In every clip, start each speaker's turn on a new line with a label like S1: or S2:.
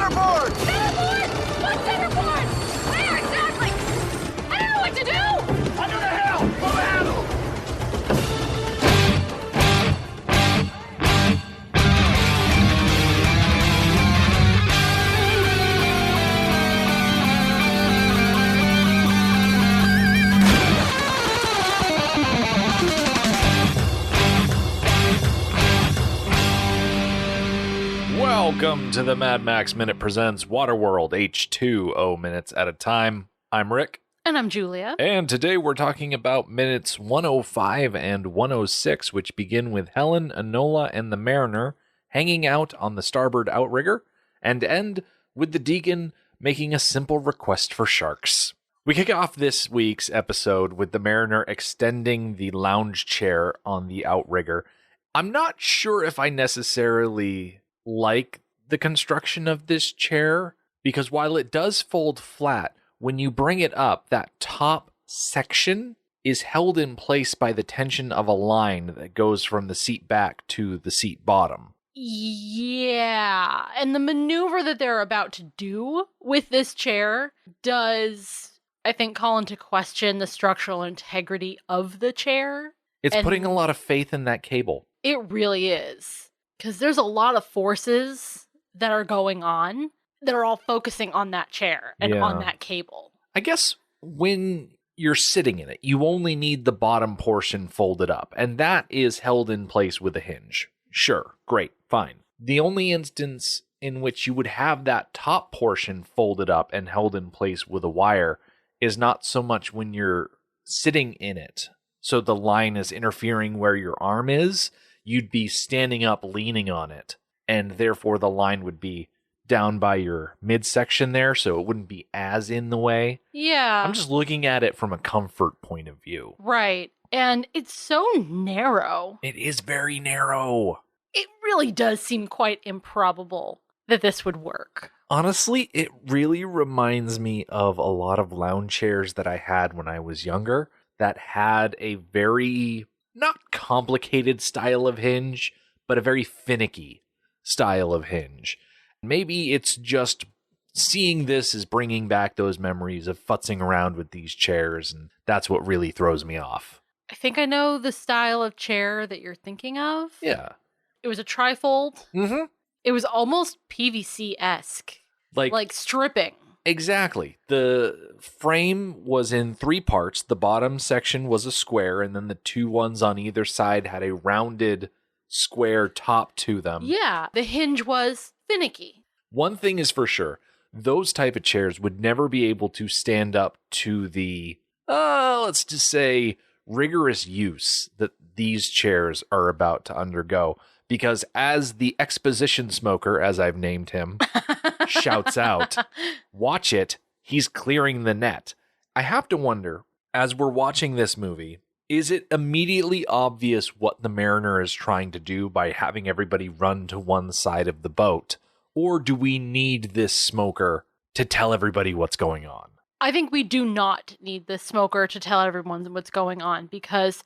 S1: Centerboard!
S2: Centerboard? What centerboard? Where exactly? I don't know what to do!
S1: Under the hill! Pull the handle!
S3: Welcome to the Mad Max Minute Presents Waterworld H2O minutes at a time. I'm Rick.
S2: And I'm Julia.
S3: And today we're talking about minutes 105 and 106, which begin with Helen, Enola, and the Mariner hanging out on the starboard outrigger, and end with the Deacon making a simple request for sharks. We kick off this week's episode with the Mariner extending the lounge chair on the outrigger. I'm not sure if I necessarily like the construction of this chair, because while it does fold flat, when you bring it up, that top section is held in place by the tension of a line that goes from the seat back to the seat bottom.
S2: Yeah, and the maneuver that they're about to do with this chair does, I think, call into question the structural integrity of the chair.
S3: It's putting a lot of faith in that cable.
S2: It really is. Because there's a lot of forces that are going on that are all focusing on that chair and on that cable.
S3: I guess when you're sitting in it, you only need the bottom portion folded up, and that is held in place with a hinge. Sure, great, fine. The only instance in which you would have that top portion folded up and held in place with a wire is not so much when you're sitting in it, so the line is interfering where your arm is. You'd be standing up leaning on it, and therefore the line would be down by your midsection there, so it wouldn't be as in the way.
S2: Yeah.
S3: I'm just looking at it from a comfort point of view.
S2: Right. And it's so narrow.
S3: It is very narrow.
S2: It really does seem quite improbable that this would work.
S3: Honestly, it really reminds me of a lot of lounge chairs that I had when I was younger that had a very not complicated style of hinge, but a very finicky style of hinge. Maybe it's just seeing this is bringing back those memories of futzing around with these chairs, and that's what really throws me off.
S2: I think I know the style of chair that you're thinking of.
S3: Yeah.
S2: It was a trifold.
S3: Mm-hmm.
S2: It was almost PVC-esque. Like stripping.
S3: Exactly. The frame was in 3 parts. The bottom section was a square, and then the 2 ones on either side had a rounded square top to them.
S2: Yeah, the hinge was finicky.
S3: One thing is for sure, those type of chairs would never be able to stand up to the, let's just say, rigorous use that these chairs are about to undergo. Because as the exposition smoker, as I've named him, shouts out, watch it, he's clearing the net. I have to wonder, as we're watching this movie, is it immediately obvious what the Mariner is trying to do by having everybody run to one side of the boat? Or do we need this smoker to tell everybody what's going on?
S2: I think we do not need the smoker to tell everyone what's going on, because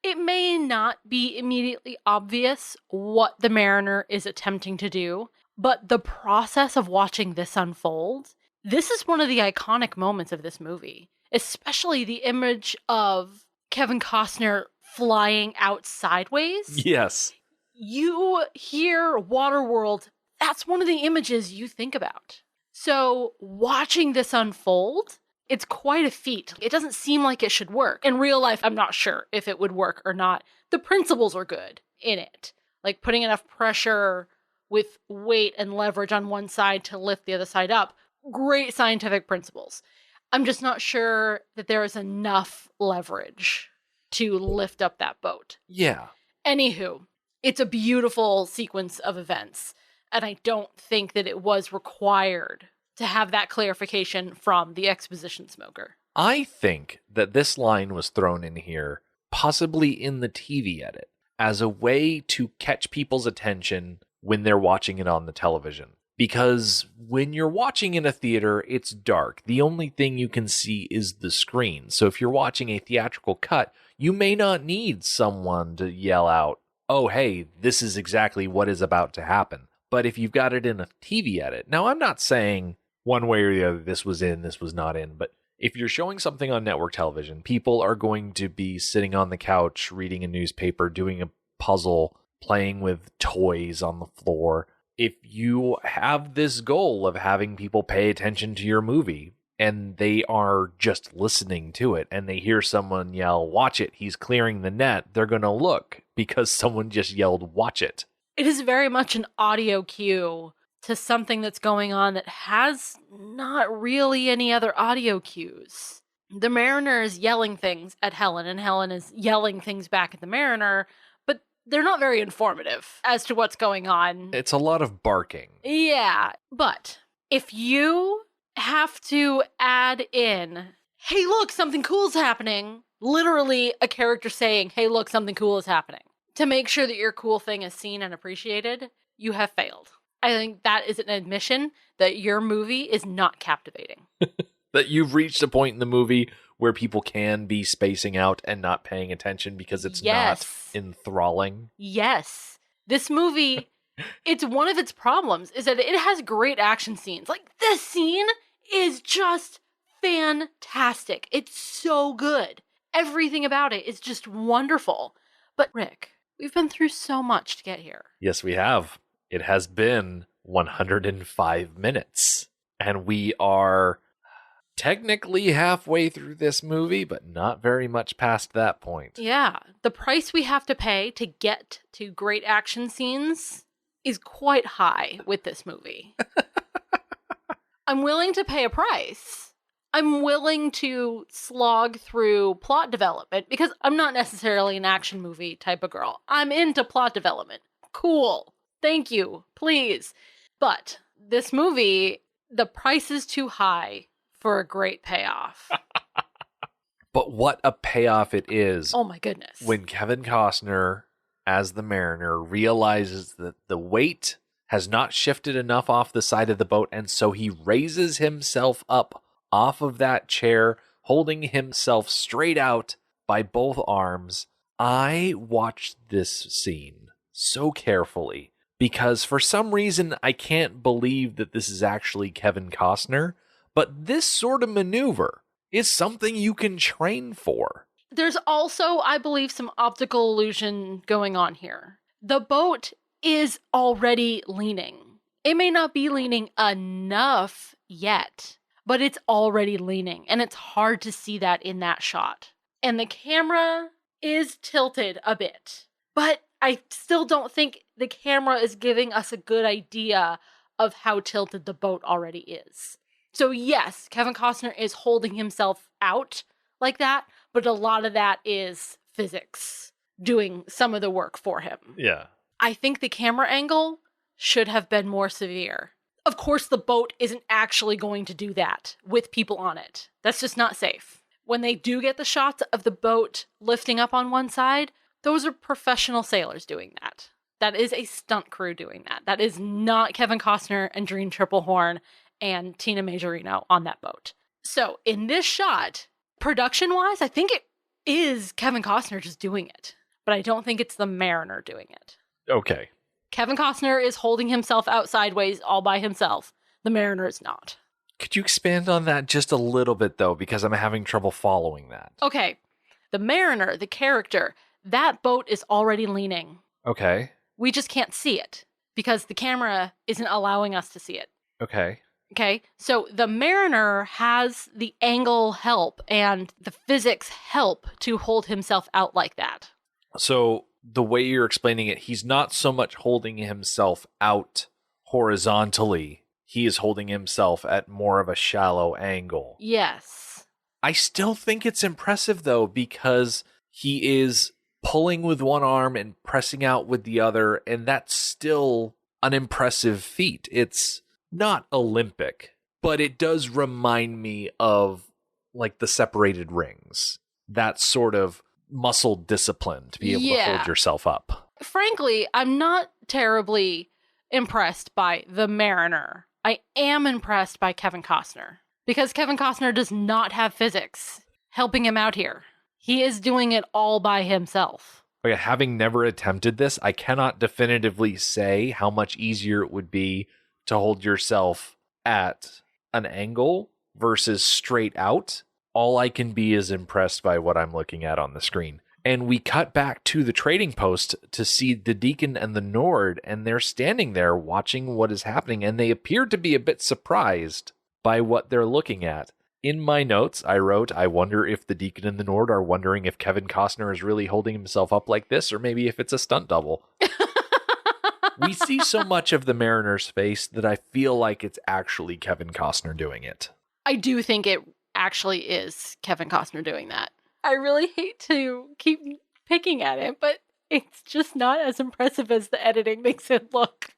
S2: it may not be immediately obvious what the Mariner is attempting to do, but the process of watching this unfold, this is one of the iconic moments of this movie, especially the image of Kevin Costner flying out sideways.
S3: Yes.
S2: You hear Waterworld, that's one of the images you think about. So watching this unfold, it's quite a feat. It doesn't seem like it should work. In real life, I'm not sure if it would work or not. The principles are good in it. Like putting enough pressure with weight and leverage on one side to lift the other side up. Great scientific principles. I'm just not sure that there is enough leverage to lift up that boat.
S3: Yeah.
S2: Anywho, it's a beautiful sequence of events. And I don't think that it was required to have that clarification from the exposition smoker.
S3: I think that this line was thrown in here, possibly in the TV edit, as a way to catch people's attention when they're watching it on the television. Because when you're watching in a theater, it's dark. The only thing you can see is the screen. So if you're watching a theatrical cut, you may not need someone to yell out, oh, hey, this is exactly what is about to happen. But if you've got it in a TV edit, now I'm not saying one way or the other, this was in, this was not in, but if you're showing something on network television, people are going to be sitting on the couch, reading a newspaper, doing a puzzle, playing with toys on the floor. If you have this goal of having people pay attention to your movie and they are just listening to it and they hear someone yell, "Watch it, he's clearing the net," they're going to look because someone just yelled, "Watch it."
S2: It is very much an audio cue to something that's going on that has not really any other audio cues. The Mariner is yelling things at Helen, and Helen is yelling things back at the Mariner, but they're not very informative as to what's going on.
S3: It's a lot of barking.
S2: Yeah, but if you have to add in, "Hey, look, something cool's happening," literally a character saying, "Hey, look, something cool is happening," to make sure that your cool thing is seen and appreciated, you have failed. I think that is an admission that your movie is not captivating.
S3: That you've reached a point in the movie where people can be spacing out and not paying attention because it's not enthralling.
S2: Yes. This movie, it's one of its problems is that it has great action scenes. Like, this scene is just fantastic. It's so good. Everything about it is just wonderful. But Rick, we've been through so much to get here.
S3: Yes, we have. It has been 105 minutes, and we are technically halfway through this movie, but not very much past that point.
S2: Yeah, the price we have to pay to get to great action scenes is quite high with this movie. I'm willing to pay a price. I'm willing to slog through plot development because I'm not necessarily an action movie type of girl. I'm into plot development. Cool. Thank you, please. But this movie, the price is too high for a great payoff.
S3: But what a payoff it is.
S2: Oh my goodness.
S3: When Kevin Costner, as the Mariner, realizes that the weight has not shifted enough off the side of the boat, and so he raises himself up off of that chair, holding himself straight out by both arms. I watched this scene so carefully because for some reason I can't believe that this is actually Kevin Costner, but this sort of maneuver is something you can train for.
S2: There's also, I believe, some optical illusion going on here. The boat is already leaning. It may not be leaning enough yet, but it's already leaning, and it's hard to see that in that shot. And the camera is tilted a bit, but I still don't think the camera is giving us a good idea of how tilted the boat already is. So yes, Kevin Costner is holding himself out like that, but a lot of that is physics doing some of the work for him.
S3: Yeah.
S2: I think the camera angle should have been more severe. Of course, the boat isn't actually going to do that with people on it. That's just not safe. When they do get the shots of the boat lifting up on one side, those are professional sailors doing that. That is a stunt crew doing that. That is not Kevin Costner and Dream Triplehorn and Tina Majorino on that boat. So in this shot, production-wise, I think it is Kevin Costner just doing it. But I don't think it's the Mariner doing it.
S3: Okay.
S2: Kevin Costner is holding himself out sideways all by himself. The Mariner is not.
S3: Could you expand on that just a little bit, though, because I'm having trouble following that.
S2: Okay. The Mariner, the character, that boat is already leaning.
S3: Okay.
S2: We just can't see it because the camera isn't allowing us to see it.
S3: Okay.
S2: Okay, so the Mariner has the angle help and the physics help to hold himself out like that.
S3: So the way you're explaining it, he's not so much holding himself out horizontally. He is holding himself at more of a shallow angle.
S2: Yes.
S3: I still think it's impressive, though, because he is pulling with one arm and pressing out with the other, and that's still an impressive feat. It's not Olympic, but it does remind me of, like, the separated rings. That sort of muscle discipline to be able to hold yourself up.
S2: Frankly, I'm not terribly impressed by the Mariner. I am impressed by Kevin Costner because Kevin Costner does not have physics helping him out here. He is doing it all by himself.
S3: Like, having never attempted this, I cannot definitively say how much easier it would be to hold yourself at an angle versus straight out. All I can be is impressed by what I'm looking at on the screen. And we cut back to the trading post to see the Deacon and the Nord, and they're standing there watching what is happening, and they appear to be a bit surprised by what they're looking at. In my notes, I wrote, I wonder if the Deacon and the Nord are wondering if Kevin Costner is really holding himself up like this, or maybe if it's a stunt double. We see so much of the Mariner's face that I feel like it's actually Kevin Costner doing it.
S2: I do think it actually is Kevin Costner doing that. I really hate to keep picking at it, but it's just not as impressive as the editing makes it look.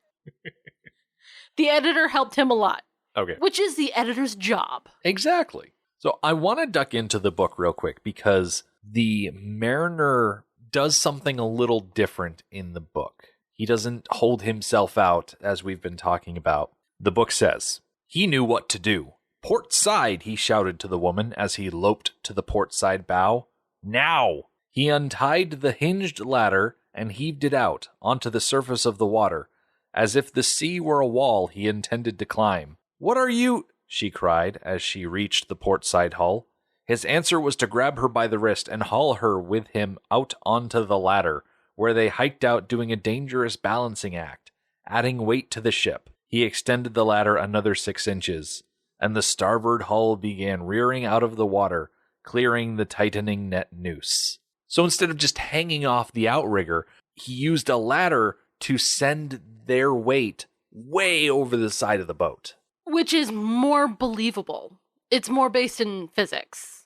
S2: The editor helped him a lot.
S3: Okay.
S2: Which is the editor's job.
S3: Exactly. So I want to duck into the book real quick because the Mariner does something a little different in the book. He doesn't hold himself out, as we've been talking about. The book says, he knew what to do. Port side, he shouted to the woman as he loped to the port side bow. Now! He untied the hinged ladder and heaved it out onto the surface of the water, as if the sea were a wall he intended to climb. What are you? She cried as she reached the port side hull. His answer was to grab her by the wrist and haul her with him out onto the ladder, where they hiked out doing a dangerous balancing act, adding weight to the ship. He extended the ladder another 6 inches, and the starboard hull began rearing out of the water, clearing the tightening net noose. So instead of just hanging off the outrigger, he used a ladder to send their weight way over the side of the boat.
S2: Which is more believable. It's more based in physics.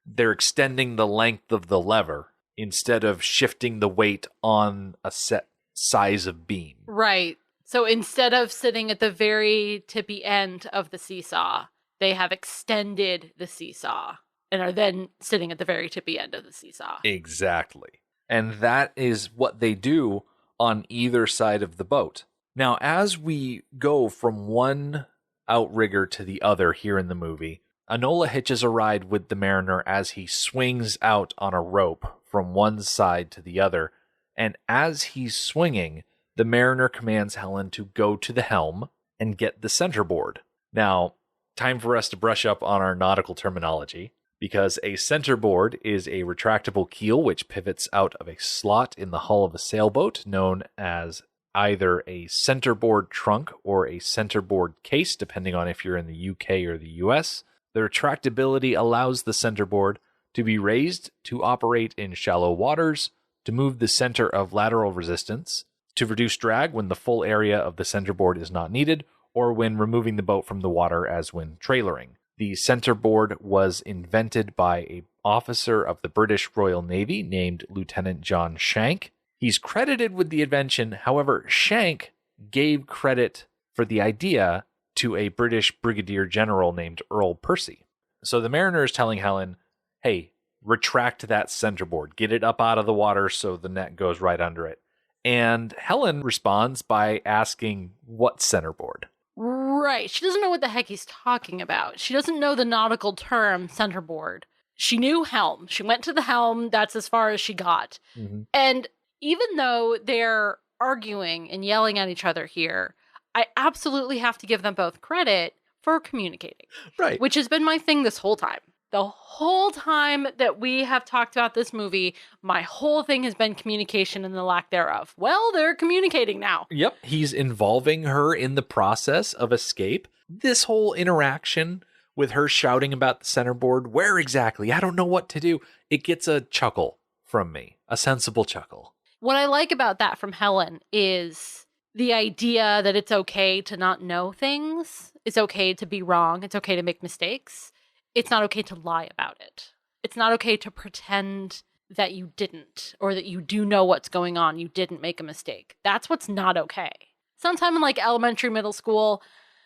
S3: They're extending the length of the lever instead of shifting the weight on a set size of beam.
S2: Right. So instead of sitting at the very tippy end of the seesaw, they have extended the seesaw and are then sitting at the very tippy end of the seesaw.
S3: Exactly. And that is what they do on either side of the boat. Now, as we go from one outrigger to the other here in the movie, Enola hitches a ride with the Mariner as he swings out on a rope from one side to the other. And as he's swinging, the Mariner commands Helen to go to the helm and get the centerboard. Now, time for us to brush up on our nautical terminology, because a centerboard is a retractable keel which pivots out of a slot in the hull of a sailboat, known as either a centerboard trunk or a centerboard case, depending on if you're in the UK or the US. The retractability allows the centerboard to be raised to operate in shallow waters, to move the center of lateral resistance, to reduce drag when the full area of the centerboard is not needed, or when removing the boat from the water, as when trailering. The centerboard was invented by an officer of the British Royal Navy named Lieutenant John Shank. He's credited with the invention, however, Shank gave credit for the idea to a British brigadier general named Earl Percy. So the Mariner is telling Helen, hey, retract that centerboard, get it up out of the water so the net goes right under it. And Helen responds by asking, what centerboard?
S2: Right. She doesn't know what the heck he's talking about. She doesn't know the nautical term centerboard. She knew helm. She went to the helm. That's as far as she got. Mm-hmm. And even though they're arguing and yelling at each other here, I absolutely have to give them both credit for communicating.
S3: Right.
S2: Which has been my thing this whole time. The whole time that we have talked about this movie, my whole thing has been communication and the lack thereof. Well, they're communicating now.
S3: Yep. He's involving her in the process of escape. This whole interaction with her shouting about the centerboard, where exactly? I don't know what to do. It gets a chuckle from me, a sensible chuckle.
S2: What I like about that from Helen is the idea that it's okay to not know things. It's okay to be wrong. It's okay to make mistakes. It's not okay to lie about it. It's not okay to pretend that you didn't, or that you do know what's going on. You didn't make a mistake. That's what's not okay. Sometime in like elementary, middle school,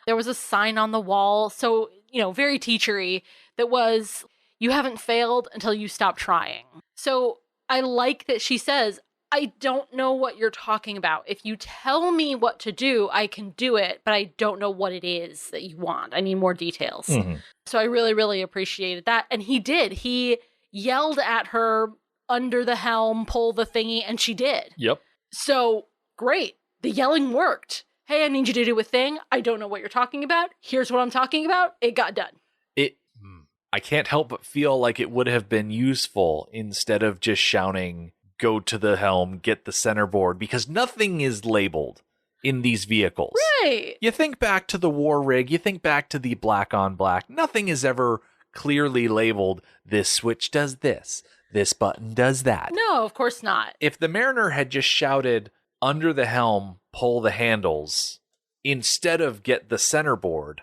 S2: there was a sign on the wall. So, very teachery that was, you haven't failed until you stop trying. So I like that she says, I don't know what you're talking about. If you tell me what to do, I can do it, but I don't know what it is that you want. I need more details. Mm-hmm. So I really, really appreciated that. And he did. He yelled at her under the helm, pull the thingy, and she did.
S3: Yep.
S2: So, great. The yelling worked. Hey, I need you to do a thing. I don't know what you're talking about. Here's what I'm talking about. It got done.
S3: I can't help but feel like it would have been useful instead of just shouting, go to the helm, get the centerboard, because nothing is labeled in these vehicles.
S2: Right.
S3: You think back to the war rig, you think back to the black on black. Nothing is ever clearly labeled, this switch does this button does that.
S2: No, of course not.
S3: If the Mariner had just shouted, under the helm, pull the handles, instead of get the centerboard,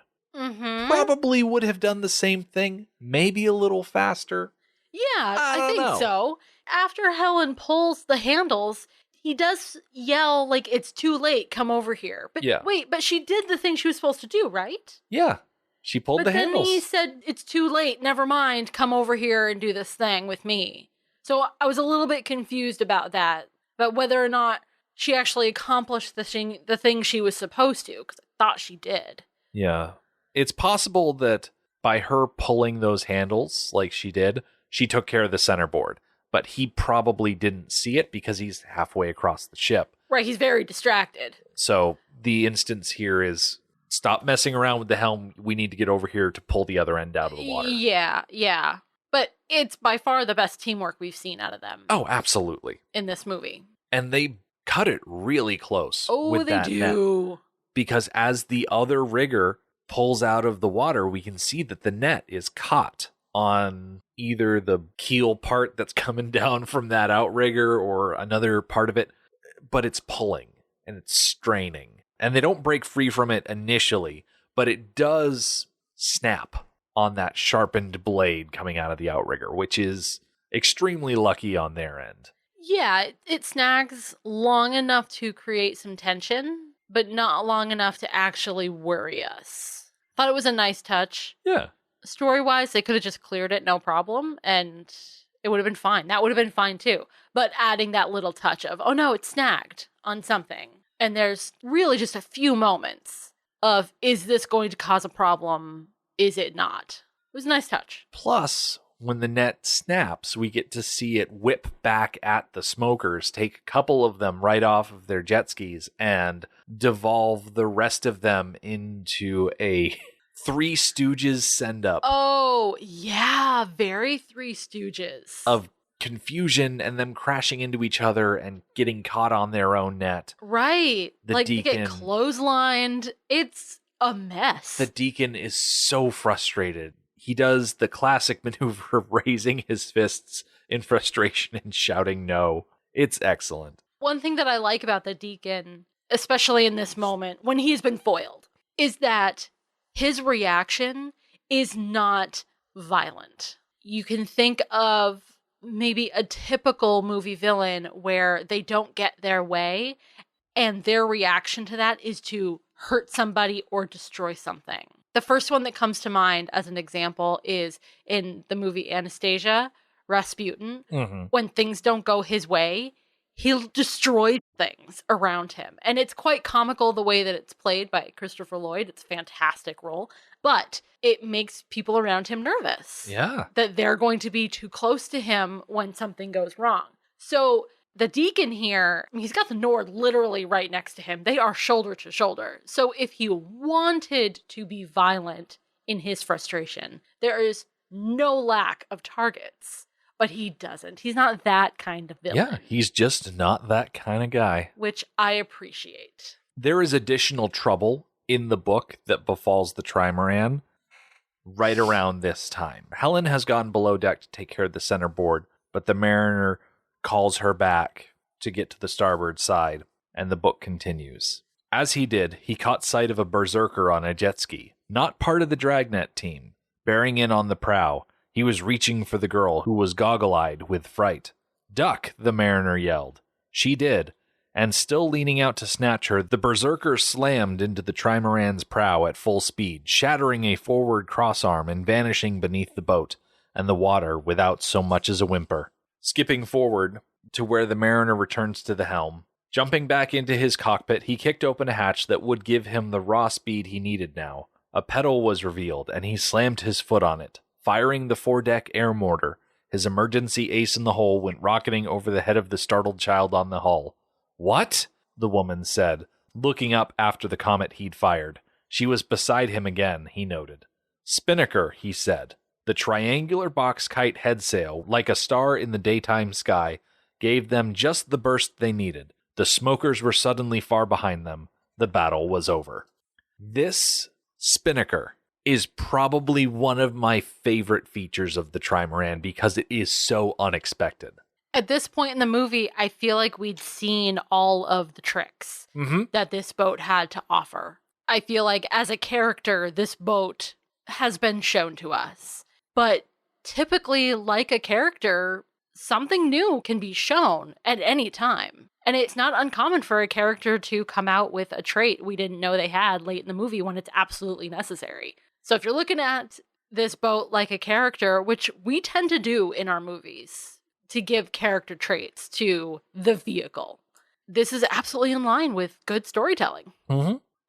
S3: probably would have done the same thing, maybe a little faster.
S2: Yeah, I
S3: don't
S2: think
S3: know.
S2: so. After Helen pulls the handles, he does yell like, it's too late, come over here. But
S3: Yeah.
S2: wait, but she did the thing she was supposed to do, right?
S3: Yeah, she pulled
S2: But
S3: the
S2: then
S3: handles.
S2: he said, it's too late, never mind, come over here and do this thing with me. So I was a little bit confused about that, but whether or not she actually accomplished the thing she was supposed to, because I thought she did.
S3: Yeah. It's possible that by her pulling those handles like she did, she took care of the centerboard. But he probably didn't see it because he's halfway across the ship.
S2: Right, he's very distracted.
S3: So the instance here is stop messing around with the helm. We need to get over here to pull the other end out of the water.
S2: Yeah. But it's by far the best teamwork we've seen out of them
S3: Oh, absolutely.
S2: in this movie.
S3: And they cut it really close.
S2: Oh,
S3: with
S2: they
S3: that net.
S2: do.
S3: Because as the other rigger pulls out of the water, we can see that the net is caught on either the keel part that's coming down from that outrigger or another part of it, but it's pulling and it's straining. And they don't break free from it initially, but it does snap on that sharpened blade coming out of the outrigger, which is extremely lucky on their end.
S2: Yeah, it snags long enough to create some tension, but not long enough to actually worry us. Thought it was a nice touch.
S3: Yeah.
S2: Story-wise, they could have just cleared it, no problem, and it would have been fine. That would have been fine too. But adding that little touch of, oh no, it's snagged on something. And there's really just a few moments of, is this going to cause a problem? Is it not? It was a nice touch.
S3: Plus, when the net snaps, we get to see it whip back at the smokers, take a couple of them right off of their jet skis, and devolve the rest of them into a Three Stooges send-up
S2: Oh, yeah, very Three Stooges.
S3: of confusion and them crashing into each other and getting caught on their own net.
S2: Right.
S3: The
S2: like, they
S3: Deacon-
S2: get clotheslined. It's a mess.
S3: The Deacon is so frustrated. He does the classic maneuver of raising his fists in frustration and shouting no. It's excellent.
S2: One thing that I like about the Deacon, especially in this moment, when he's been foiled, is that his reaction is not violent. You can think of maybe a typical movie villain where they don't get their way, and their reaction to that is to hurt somebody or destroy something. The first one that comes to mind as an example is in the movie Anastasia, Rasputin. When things don't go his way, he'll destroy things around him. And it's quite comical the way that it's played by Christopher Lloyd. It's a fantastic role. But it makes people around him nervous.
S3: Yeah.
S2: That they're going to be too close to him when something goes wrong. So the Deacon here, I mean, he's got the Nord literally right next to him. They are shoulder to shoulder. So if he wanted to be violent in his frustration, there is no lack of targets. But he doesn't. He's not that kind of villain.
S3: Yeah, he's just not that kind of guy.
S2: Which I appreciate.
S3: There is additional trouble in the book that befalls the Trimaran right around this time. Helen has gone below deck to take care of the centerboard, but the Mariner calls her back to get to the starboard side, and the book continues. As he did, he caught sight of a berserker on a jet ski, not part of the Dragnet team, bearing in on the prow. He was reaching for the girl, who was goggle-eyed with fright. "Duck!" the Mariner yelled. She did, and still leaning out to snatch her, the berserker slammed into the Trimaran's prow at full speed, shattering a forward crossarm and vanishing beneath the boat and the water without so much as a whimper. Skipping forward to where the Mariner returns to the helm, jumping back into his cockpit, he kicked open a hatch that would give him the raw speed he needed now. A pedal was revealed, and he slammed his foot on it. Firing the foredeck air mortar, His emergency ace in the hole went rocketing over the head of the startled child on the hull. "What?" the woman said, looking up after the comet he'd fired. She was beside him again, he noted. "Spinnaker," he said. The triangular box kite head sail, like a star in the daytime sky, gave them just the burst they needed. The smokers were suddenly far behind them. The battle was over. This spinnaker is probably one of my favorite features of the trimaran because it is so unexpected.
S2: At this point in the movie, I feel like we'd seen all of the tricks that this boat had to offer. I feel like as a character, this boat has been shown to us. But typically, like a character, something new can be shown at any time. And it's not uncommon for a character to come out with a trait we didn't know they had late in the movie when it's absolutely necessary. So if you're looking at this boat like a character, which we tend to do in our movies, to give character traits to the vehicle, this is absolutely in line with good storytelling.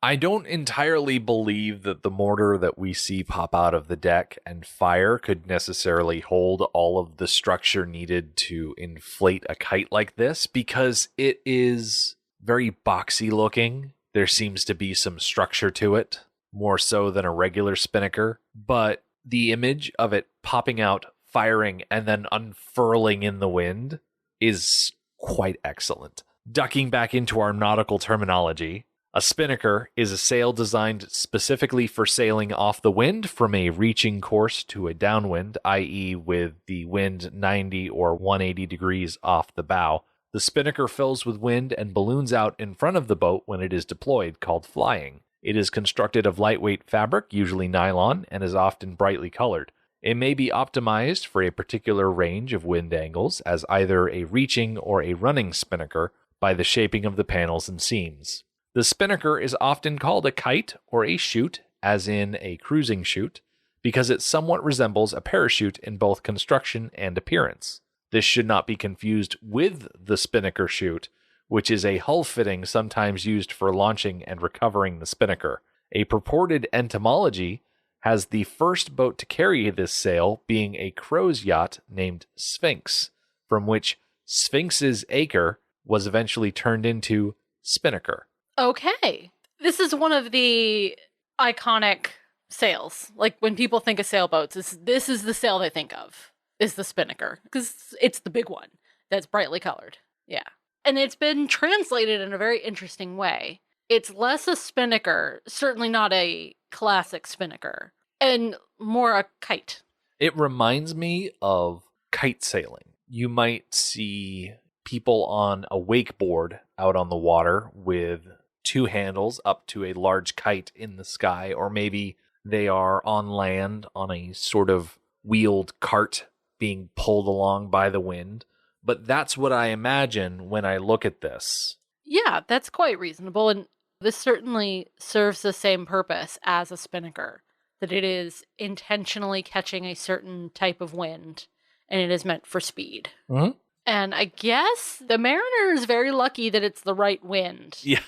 S3: I don't entirely believe that the mortar that we see pop out of the deck and fire could necessarily hold all of the structure needed to inflate a kite like this, because it is very boxy looking. There seems to be some structure to it, more so than a regular spinnaker, but the image of it popping out, firing, and then unfurling in the wind is quite excellent. Ducking back into our nautical terminology, a spinnaker is a sail designed specifically for sailing off the wind from a reaching course to a downwind, i.e. with the wind 90 or 180 degrees off the bow. The spinnaker fills with wind and balloons out in front of the boat when it is deployed, called flying. It is constructed of lightweight fabric, usually nylon, and is often brightly colored. It may be optimized for a particular range of wind angles as either a reaching or a running spinnaker by the shaping of the panels and seams. The spinnaker is often called a kite or a chute, as in a cruising chute, because it somewhat resembles a parachute in both construction and appearance. This should not be confused with the spinnaker chute, which is a hull fitting sometimes used for launching and recovering the spinnaker. A purported etymology has the first boat to carry this sail being a crow's yacht named Sphinx, from which Sphinx's acre was eventually turned into spinnaker.
S2: Okay. This is one of the iconic sails. Like when people think of sailboats, this is the sail they think of, is the spinnaker, because it's the big one that's brightly colored. Yeah. And it's been translated in a very interesting way. It's less a spinnaker, certainly not a classic spinnaker, and more a kite.
S3: It reminds me of kite sailing. You might see people on a wakeboard out on the water with two handles up to a large kite in the sky, or maybe they are on land on a sort of wheeled cart being pulled along by the wind. But that's what I imagine when I look at this.
S2: Yeah, that's quite reasonable, and this certainly serves the same purpose as a spinnaker, that it is intentionally catching a certain type of wind, and it is meant for speed.
S3: Mm-hmm.
S2: And I guess the mariner is very lucky that it's the right wind.
S3: Yeah.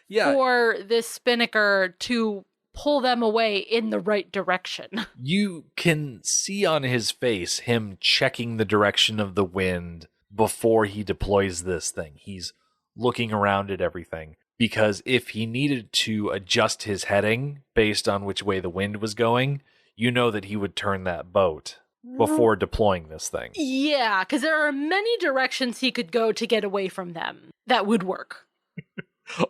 S3: Yeah.
S2: For this spinnaker to pull them away in the right direction.
S3: You can see on his face him checking the direction of the wind before he deploys this thing. He's looking around at everything, because if he needed to adjust his heading based on which way the wind was going, you know that he would turn that boat before deploying this thing.
S2: Yeah, because there are many directions he could go to get away from them that would work.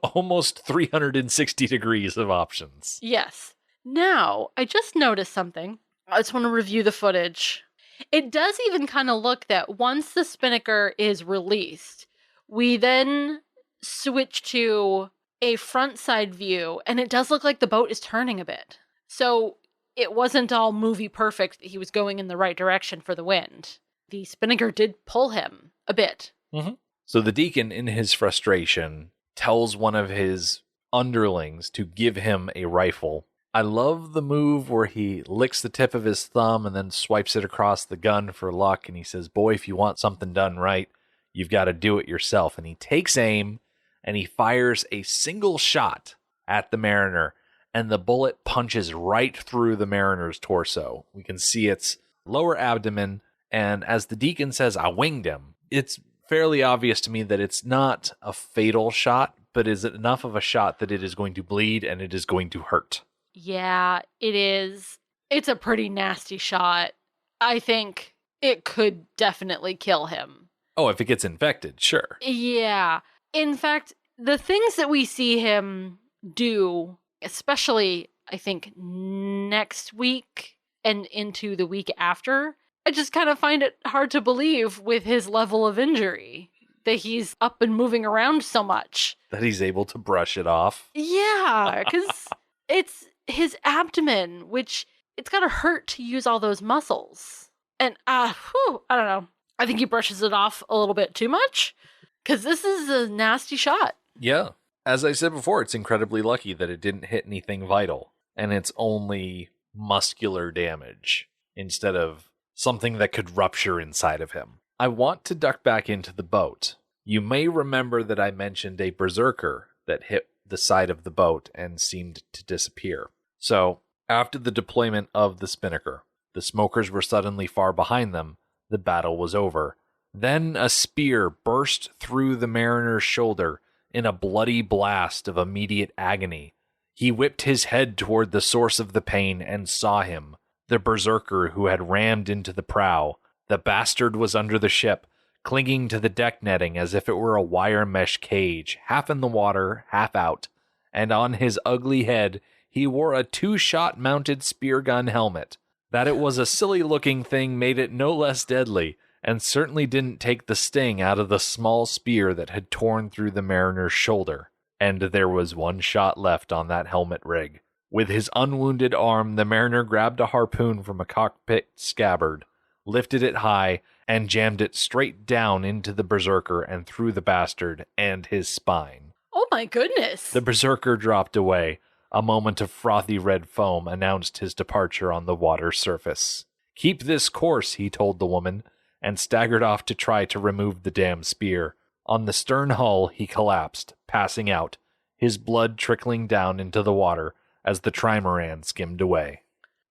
S3: Almost 360 degrees of options.
S2: Yes. Now, I just noticed something. I just want to review the footage. It does even kind of look that once the spinnaker is released, we then switch to a front side view, and it does look like the boat is turning a bit. So it wasn't all movie perfect that he was going in the right direction for the wind. The spinnaker did pull him a bit.
S3: Mm-hmm. So the Deacon, in his frustration, tells one of his underlings to give him a rifle. I love the move where he licks the tip of his thumb and then swipes it across the gun for luck, and he says, "Boy, if you want something done right, you've got to do it yourself." And he takes aim and he fires a single shot at the mariner, and the bullet punches right through the mariner's torso. We can see its lower abdomen And as the Deacon says, I winged him, it's fairly obvious to me that it's not a fatal shot, but is enough of a shot that it is going to bleed and it is going to hurt.
S2: Yeah, it is. It's a pretty nasty shot. I think it could definitely kill him.
S3: Oh, if it gets infected, sure.
S2: Yeah. In fact, the things that we see him do, especially, I think, next week and into the week after, I just kind of find it hard to believe with his level of injury that he's up and moving around so much.
S3: That he's able to brush it off.
S2: Yeah, because it's his abdomen, which it's got to hurt to use all those muscles. And, I don't know. I think he brushes it off a little bit too much because this is a nasty shot.
S3: Yeah. As I said before, it's incredibly lucky that it didn't hit anything vital and it's only muscular damage instead of something that could rupture inside of him. I want to duck back into the boat. You may remember that I mentioned a berserker that hit the side of the boat and seemed to disappear. So, after the deployment of the spinnaker, the smokers were suddenly far behind them. The battle was over. Then a spear burst through the mariner's shoulder in a bloody blast of immediate agony. He whipped his head toward the source of the pain and saw him, the berserker who had rammed into the prow. The bastard was under the ship, clinging to the deck netting as if it were a wire mesh cage, half in the water, half out, and on his ugly head he wore a 2-shot mounted spear gun helmet. That it was a silly-looking thing made it no less deadly, and certainly didn't take the sting out of the small spear that had torn through the mariner's shoulder. And there was 1 shot left on that helmet rig. With his unwounded arm, the mariner grabbed a harpoon from a cockpit scabbard, lifted it high, and jammed it straight down into the berserker and through the bastard and his spine.
S2: Oh my goodness!
S3: The berserker dropped away. A moment of frothy red foam announced his departure on the water surface. Keep this course, he told the woman, and staggered off to try to remove the damn spear. On the stern hull, he collapsed, passing out, his blood trickling down into the water as the trimaran skimmed away.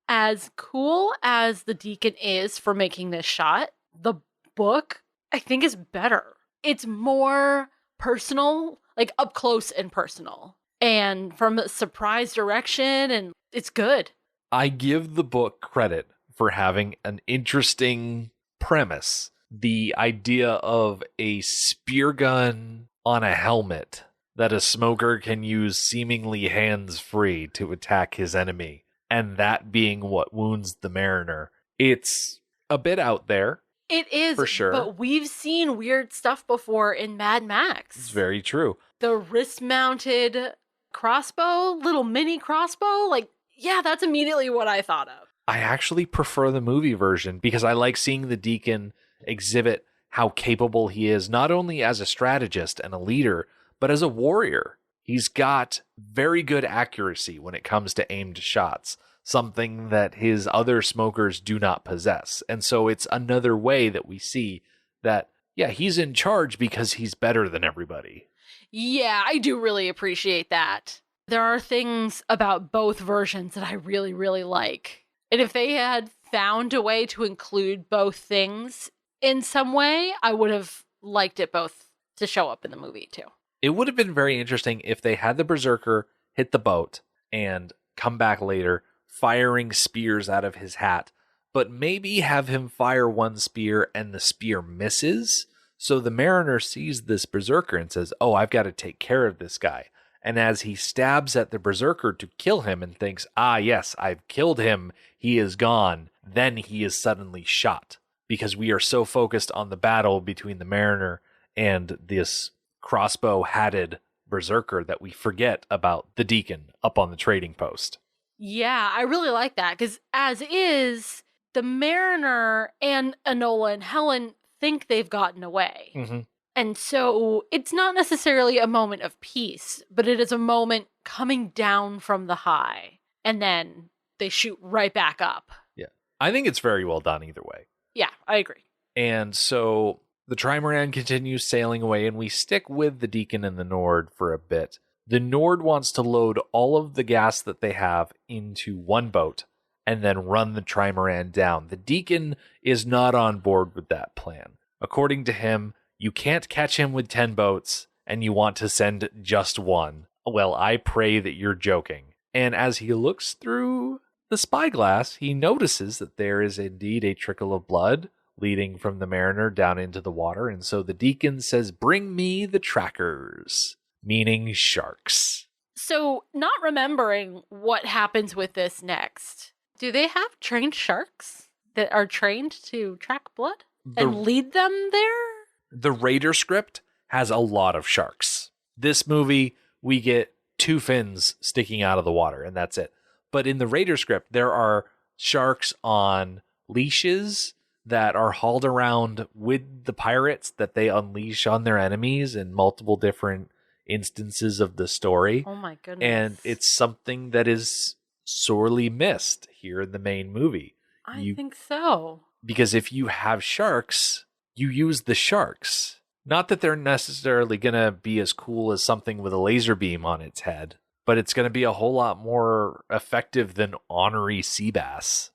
S2: As cool as the Deacon is for making this shot, the book, I think, is better. It's more personal, like up close and personal. And from a surprise direction, and it's good.
S3: I give the book credit for having an interesting premise. The idea of a spear gun on a helmet that a smoker can use seemingly hands-free to attack his enemy, and that being what wounds the mariner. It's a bit out there.
S2: It is,
S3: for sure.
S2: But we've seen weird stuff before in Mad Max.
S3: It's very true.
S2: The wrist-mounted crossbow, little mini crossbow, like, yeah, that's immediately what I thought of.
S3: I actually prefer the movie version because I like seeing the Deacon exhibit how capable he is, not only as a strategist and a leader, but as a warrior. He's got very good accuracy when it comes to aimed shots, something that his other smokers do not possess. And so it's another way that we see that, yeah, he's in charge because he's better than everybody.
S2: Yeah, I do really appreciate that. There are things about both versions that I really, really like. And if they had found a way to include both things in some way, I would have liked it both to show up in the movie too.
S3: It would have been very interesting if they had the berserker hit the boat and come back later firing spears out of his hat, but maybe have him fire one spear and the spear misses. So the mariner sees this berserker and says, oh, I've got to take care of this guy. And as he stabs at the berserker to kill him and thinks, ah, yes, I've killed him, he is gone, then he is suddenly shot. Because we are so focused on the battle between the mariner and this crossbow-hatted berserker that we forget about the Deacon up on the trading post.
S2: Yeah, I really like that, because as is, the mariner and Enola and Helen think they've gotten away.
S3: Mm-hmm.
S2: And so it's not necessarily a moment of peace, but it is a moment coming down from the high. And then they shoot right back up.
S3: Yeah. I think it's very well done either way.
S2: Yeah, I agree.
S3: And so the trimaran continues sailing away, and we stick with the Deacon and the Nord for a bit. The Nord wants to load all of the gas that they have into one boat and then run the trimaran down. The Deacon is not on board with that plan. According to him, you can't catch him with 10 boats, and you want to send just one. Well, I pray that you're joking. And as he looks through the spyglass, he notices that there is indeed a trickle of blood leading from the mariner down into the water. And so the Deacon says, "Bring me the trackers," meaning sharks.
S2: So, not remembering what happens with this next, do they have trained sharks that are trained to track blood and lead them there?
S3: The Raider script has a lot of sharks. This movie, we get 2 fins sticking out of the water, and that's it. But in the Raider script, there are sharks on leashes that are hauled around with the pirates that they unleash on their enemies in multiple different instances of the story.
S2: Oh my goodness.
S3: And it's something that is sorely missed here in the main movie.
S2: I think so.
S3: Because if you have sharks, you use the sharks. Not that they're necessarily going to be as cool as something with a laser beam on its head, but it's going to be a whole lot more effective than ornery sea bass.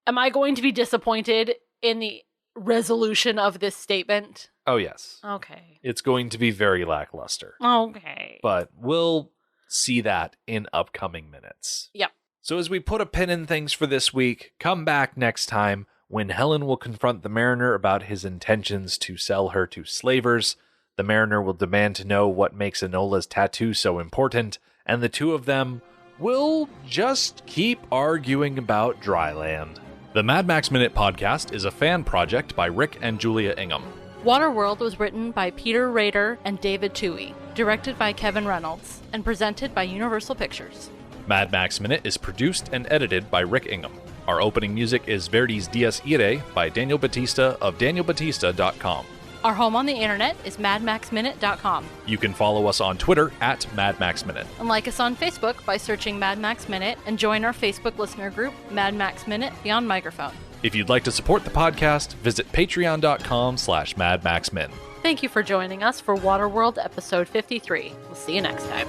S2: Am I going to be disappointed in the resolution of this statement?
S3: Oh, yes.
S2: Okay.
S3: It's going to be very lackluster.
S2: Okay.
S3: But we'll see that in upcoming minutes.
S2: Yep.
S3: So as we put a pin in things for this week, come back next time when Helen will confront the mariner about his intentions to sell her to slavers. The mariner will demand to know what makes Enola's tattoo so important, and the two of them will just keep arguing about dry land. The Mad Max Minute podcast is a fan project by Rick and Julia Ingham.
S2: Waterworld was written by Peter Rader and David Toohey, directed by Kevin Reynolds, and presented by Universal Pictures.
S3: Mad Max Minute is produced and edited by Rick Ingham. Our opening music is Verdi's Dies Irae by Daniel Batista of danielbatista.com.
S2: Our home on the internet is madmaxminute.com.
S3: You can follow us on Twitter at Mad Max Minute.
S2: And like us on Facebook by searching Mad Max Minute and join our Facebook listener group, Mad Max Minute Beyond Microphone.
S3: If you'd like to support the podcast, visit patreon.com/madmaxmin.
S2: Thank you for joining us for Waterworld episode 53. We'll see you next time.